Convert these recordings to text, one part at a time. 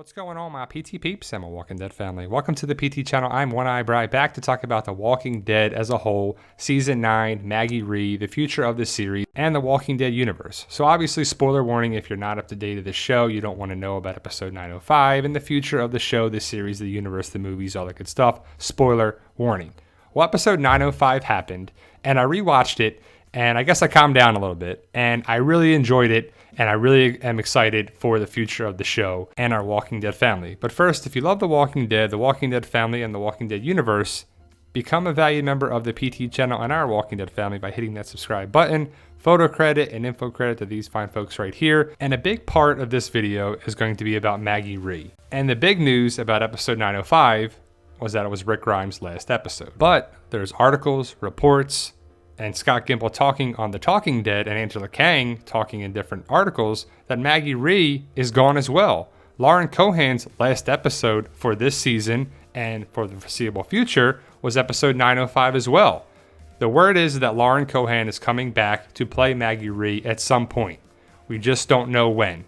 What's going on, my PT peeps and my Walking Dead family? Welcome to the PT channel. I'm One Eye Bri, back to talk about The Walking Dead as a whole, Season 9, Maggie Rhee, the future of the series, and the Walking Dead universe. So obviously, spoiler warning, if you're not up to date of the show, you don't want to know about episode 905 and the future of the show, the series, the universe, the movies, all that good stuff. Spoiler warning. Well, episode 905 happened, and I rewatched it, and I guess I calmed down a little bit, and I really enjoyed it. And I really am excited for the future of the show and our Walking Dead family. But first, if you love The Walking Dead family, and the Walking Dead universe, become a valued member of the PT channel and our Walking Dead family by hitting that subscribe button. Photo credit and info credit to these fine folks right here. And a big part of this video is going to be about Maggie Rhee. And the big news about episode 905 was that it was Rick Grimes' last episode. But there's articles, reports, and Scott Gimple talking on The Talking Dead and Angela Kang talking in different articles that Maggie Rhee is gone as well. Lauren Cohan's last episode for this season and for the foreseeable future was episode 905 as well. The word is that Lauren Cohan is coming back to play Maggie Rhee at some point. We just don't know when.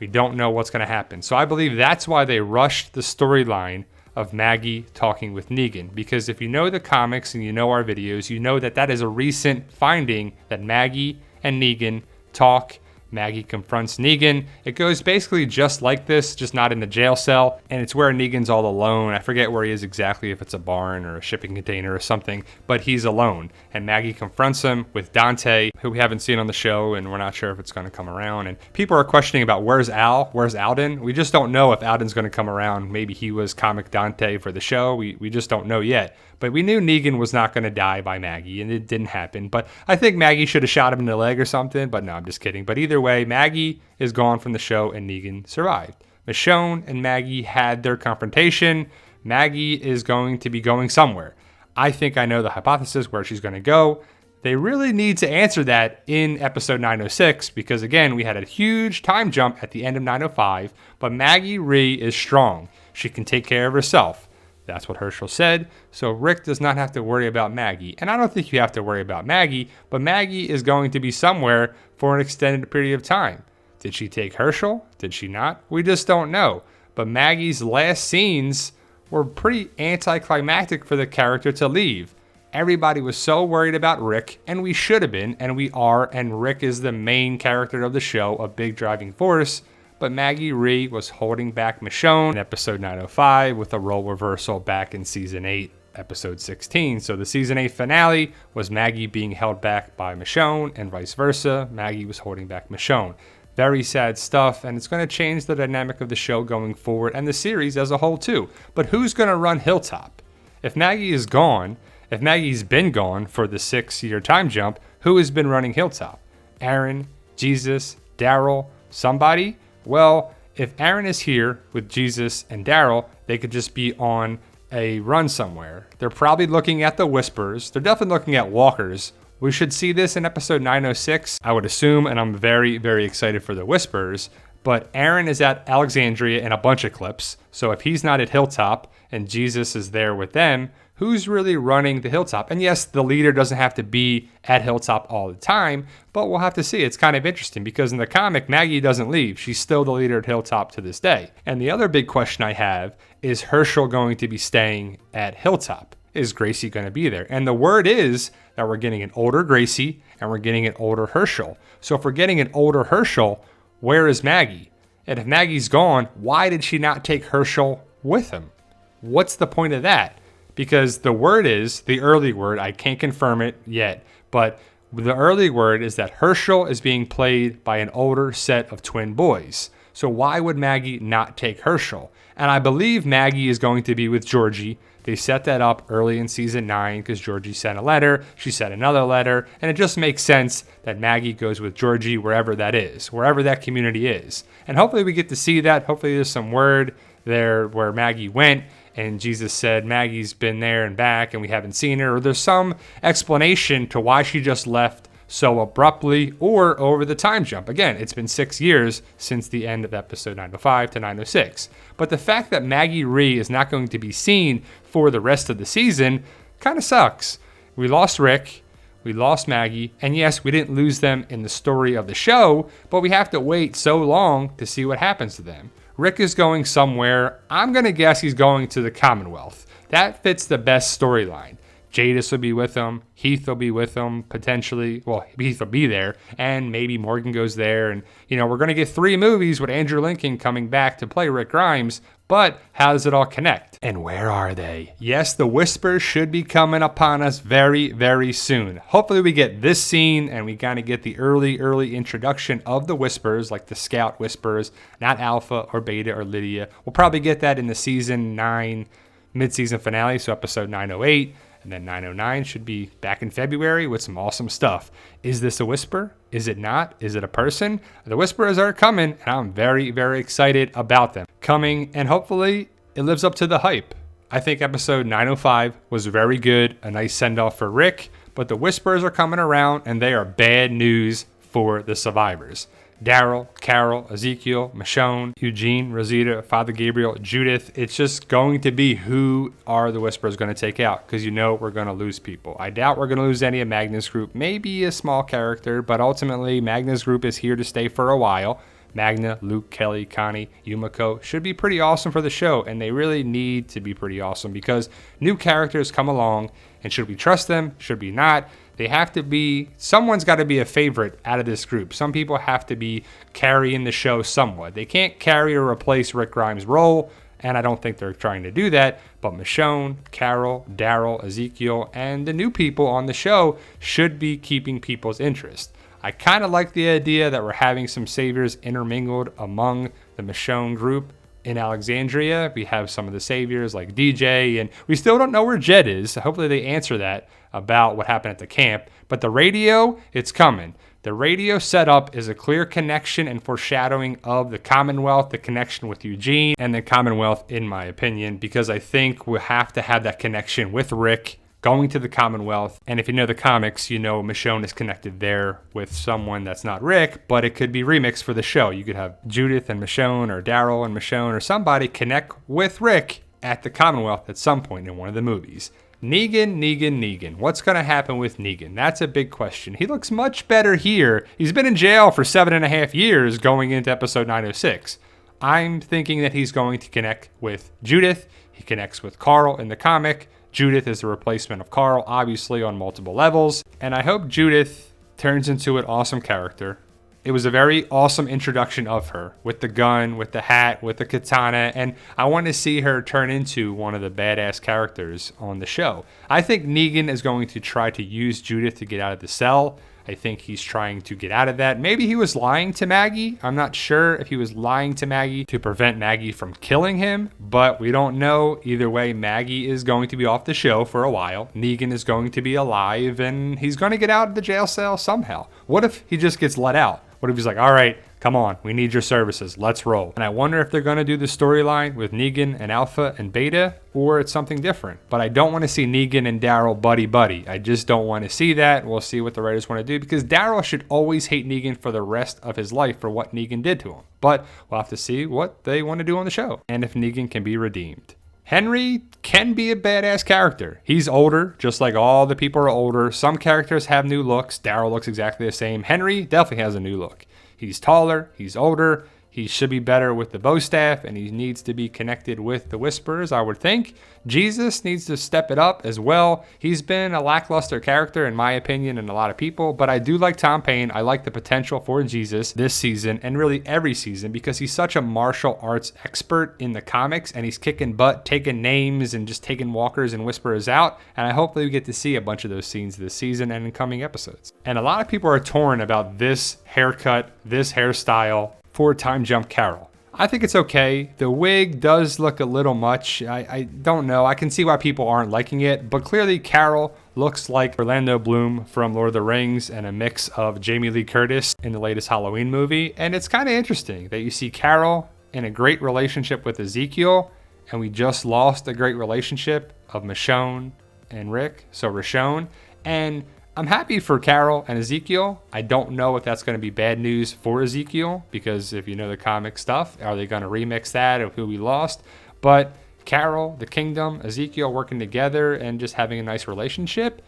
We don't know what's going to happen. So I believe that's why they rushed the storyline of Maggie talking with Negan, because if you know the comics and you know our videos, you know that that is a recent finding that Maggie and Negan talk. Maggie confronts Negan. It goes basically just like this, just not in the jail cell, and it's where Negan's all alone. I forget where he is exactly, if it's a barn or a shipping container or something, but he's alone, and Maggie confronts him with Dante, who we haven't seen on the show, and we're not sure if it's going to come around. And people are questioning about where's Al, where's Alden. We just don't know if Alden's going to come around. Maybe he was comic Dante for the show. We just don't know yet. But we knew Negan was not going to die by Maggie, and it didn't happen. But I think Maggie should have shot him in the leg or something. But no, I'm just kidding. But either way, Maggie is gone from the show, and Negan survived. Michonne and Maggie had their confrontation. Maggie is going to be going somewhere. I think I know the hypothesis where she's going to go. They really need to answer that in episode 906 because, again, we had a huge time jump at the end of 905. But Maggie Rhee is strong. She can take care of herself. That's what Herschel said. So Rick does not have to worry about Maggie. And I don't think you have to worry about Maggie, but Maggie is going to be somewhere for an extended period of time. Did she take Herschel? Did she not? We just don't know. But Maggie's last scenes were pretty anticlimactic for the character to leave. Everybody was so worried about Rick, and we should have been, and we are, and Rick is the main character of the show, a big driving force. But Maggie Rhee was holding back Michonne in episode 905 with a role reversal back in season 8, episode 16. So the season 8 finale was Maggie being held back by Michonne and vice versa. Maggie was holding back Michonne. Very sad stuff, and it's going to change the dynamic of the show going forward and the series as a whole too. But who's going to run Hilltop? If Maggie is gone, if Maggie's been gone for the 6-year time jump, who has been running Hilltop? Aaron, Jesus, Daryl, somebody? Well, if Aaron is here with Jesus and Daryl, they could just be on a run somewhere. They're probably looking at the Whispers. They're definitely looking at Walkers. We should see this in episode 906, I would assume, and I'm very, very excited for the Whispers. But Aaron is at Alexandria in a bunch of clips. So if he's not at Hilltop and Jesus is there with them, who's really running the Hilltop? And yes, the leader doesn't have to be at Hilltop all the time, but we'll have to see. It's kind of interesting because in the comic, Maggie doesn't leave. She's still the leader at Hilltop to this day. And the other big question I have is Herschel going to be staying at Hilltop? Is Gracie going to be there? And the word is that we're getting an older Gracie and we're getting an older Herschel. So if we're getting an older Herschel, where is Maggie? And if Maggie's gone, why did she not take Herschel with him? What's the point of that? Because the word is, the early word, I can't confirm it yet, but the early word is that Herschel is being played by an older set of twin boys. So why would Maggie not take Herschel? And I believe Maggie is going to be with Georgie. They set that up early in season 9 because Georgie sent a letter, she sent another letter, and it just makes sense that Maggie goes with Georgie wherever that is, wherever that community is. And hopefully we get to see that. Hopefully there's some word there where Maggie went and Jesus said Maggie's been there and back and we haven't seen her, or there's some explanation to why she just left so abruptly or over the time jump. Again, it's been 6 years since the end of episode 905 to 906. But the fact that Maggie Rhee is not going to be seen for the rest of the season kind of sucks. We lost Rick, we lost Maggie, and yes, we didn't lose them in the story of the show, but we have to wait so long to see what happens to them. Rick is going somewhere. I'm going to guess he's going to the Commonwealth. That fits the best storyline. Jadis will be with him. Heath will be with him, potentially. Well, Heath will be there, and maybe Morgan goes there. And, we're going to get 3 movies with Andrew Lincoln coming back to play Rick Grimes, but how does it all connect? And where are they? Yes, the Whispers should be coming upon us very, very soon. Hopefully we get this scene, and we kind of get the early introduction of the Whispers, like the Scout Whispers, not Alpha or Beta or Lydia. We'll probably get that in the season 9 mid-season finale, so episode 908. And then 909 should be back in February with some awesome stuff. Is this a whisper? Is it not? Is it a person? The Whisperers are coming, and I'm very, very excited about them coming, and hopefully it lives up to the hype. I think episode 905 was very good, a nice send-off for Rick, but the Whisperers are coming around, and they are bad news for the survivors. Daryl, Carol, Ezekiel, Michonne, Eugene, Rosita, Father Gabriel, Judith. It's just going to be who are the Whisperers going to take out, because we're going to lose people. I doubt we're going to lose any of Magna's group. Maybe a small character, but ultimately Magna's group is here to stay for a while. Magna, Luke, Kelly, Connie, Yumiko should be pretty awesome for the show, and they really need to be pretty awesome because new characters come along, and should we trust them? Should we not? They have to be, someone's got to be a favorite out of this group. Some people have to be carrying the show somewhat. They can't carry or replace Rick Grimes' role, and I don't think they're trying to do that. But Michonne, Carol, Daryl, Ezekiel, and the new people on the show should be keeping people's interest. I kind of like the idea that we're having some saviors intermingled among the Michonne group. In Alexandria, we have some of the saviors like DJ, and we still don't know where Jed is. Hopefully they answer that about what happened at the camp. But the radio, it's coming. The radio setup is a clear connection and foreshadowing of the Commonwealth, the connection with Eugene, and the Commonwealth, in my opinion, because I think we'll have to have that connection with Rick going to the Commonwealth. And if you know the comics, Michonne is connected there with someone that's not Rick, but it could be remixed for the show. You could have Judith and Michonne, or Daryl and Michonne, or somebody connect with Rick at the Commonwealth at some point in one of the movies. Negan. What's going to happen with Negan? That's a big question. He looks much better here. He's been in jail for 7.5 years going into episode 906. I'm thinking that he's going to connect with Judith. He connects with Carl in the comic. Judith is the replacement of Carl, obviously, on multiple levels. And I hope Judith turns into an awesome character. It was a very awesome introduction of her, with the gun, with the hat, with the katana, and I want to see her turn into one of the badass characters on the show. I think Negan is going to try to use Judith to get out of the cell. I think he's trying to get out of that. Maybe he was lying to Maggie. I'm not sure if he was lying to Maggie to prevent Maggie from killing him, but we don't know. Either way, Maggie is going to be off the show for a while. Negan is going to be alive, and he's going to get out of the jail cell somehow. What if he just gets let out? What if he's like, all right, come on, we need your services, let's roll. And I wonder if they're going to do the storyline with Negan and Alpha and Beta, or it's something different. But I don't want to see Negan and Daryl buddy. I just don't want to see that. We'll see what the writers want to do, because Daryl should always hate Negan for the rest of his life for what Negan did to him. But we'll have to see what they want to do on the show, and if Negan can be redeemed. Henry can be a badass character. He's older, just like all the people are older. Some characters have new looks. Daryl looks exactly the same. Henry definitely has a new look. He's taller, he's older, he should be better with the bow staff, and he needs to be connected with the Whisperers, I would think. Jesus needs to step it up as well. He's been a lackluster character, in my opinion, and a lot of people, but I do like Tom Payne. I like the potential for Jesus this season, and really every season, because he's such a martial arts expert in the comics, and he's kicking butt, taking names, and just taking walkers and Whisperers out, and I hopefully we get to see a bunch of those scenes this season and in coming episodes. And a lot of people are torn about this haircut, this hairstyle, for Time Jump Carol. I think it's okay. The wig does look a little much. I don't know. I can see why people aren't liking it, but clearly Carol looks like Orlando Bloom from Lord of the Rings and a mix of Jamie Lee Curtis in the latest Halloween movie. And it's kind of interesting that you see Carol in a great relationship with Ezekiel, and we just lost a great relationship of Michonne and Rick, so Rashone. And I'm happy for Carol and Ezekiel. I don't know if that's going to be bad news for Ezekiel, because if you know the comic stuff, are they going to remix that of who we lost? But Carol, the kingdom, Ezekiel working together and just having a nice relationship,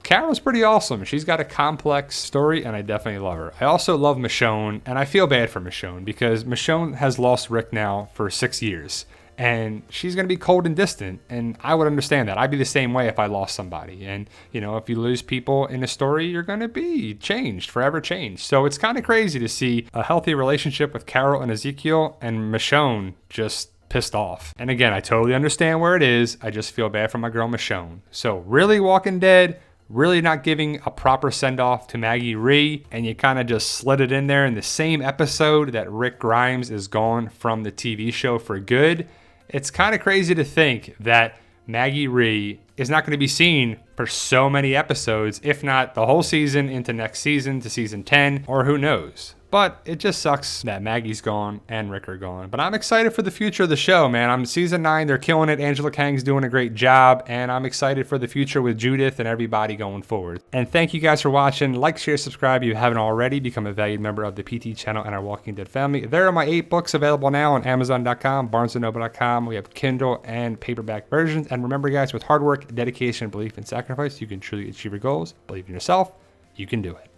Carol's pretty awesome. She's got a complex story, and I definitely love her. I also love Michonne, and I feel bad for Michonne because Michonne has lost Rick now for 6 years, and she's going to be cold and distant, and I would understand that. I'd be the same way if I lost somebody. And, you know, if you lose people in a story, you're going to be changed, forever changed. So it's kind of crazy to see a healthy relationship with Carol and Ezekiel, and Michonne just pissed off. And again, I totally understand where it is. I just feel bad for my girl Michonne. So really, Walking Dead, really not giving a proper send-off to Maggie Rhee, and you kind of just slid it in there in the same episode that Rick Grimes is gone from the TV show for good. It's kind of crazy to think that Maggie Rhee is not going to be seen for so many episodes, if not the whole season into next season to season 10, or who knows. But it just sucks that Maggie's gone and Rick are gone. But I'm excited for the future of the show, man. I'm season 9. They're killing it. Angela Kang's doing a great job. And I'm excited for the future with Judith and everybody going forward. And thank you guys for watching. Like, share, subscribe if you haven't already. Become a valued member of the PT channel and our Walking Dead family. There are my 8 books available now on Amazon.com, BarnesandNoble.com. We have Kindle and paperback versions. And remember, guys, with hard work, dedication, belief, and sacrifice, you can truly achieve your goals. Believe in yourself. You can do it.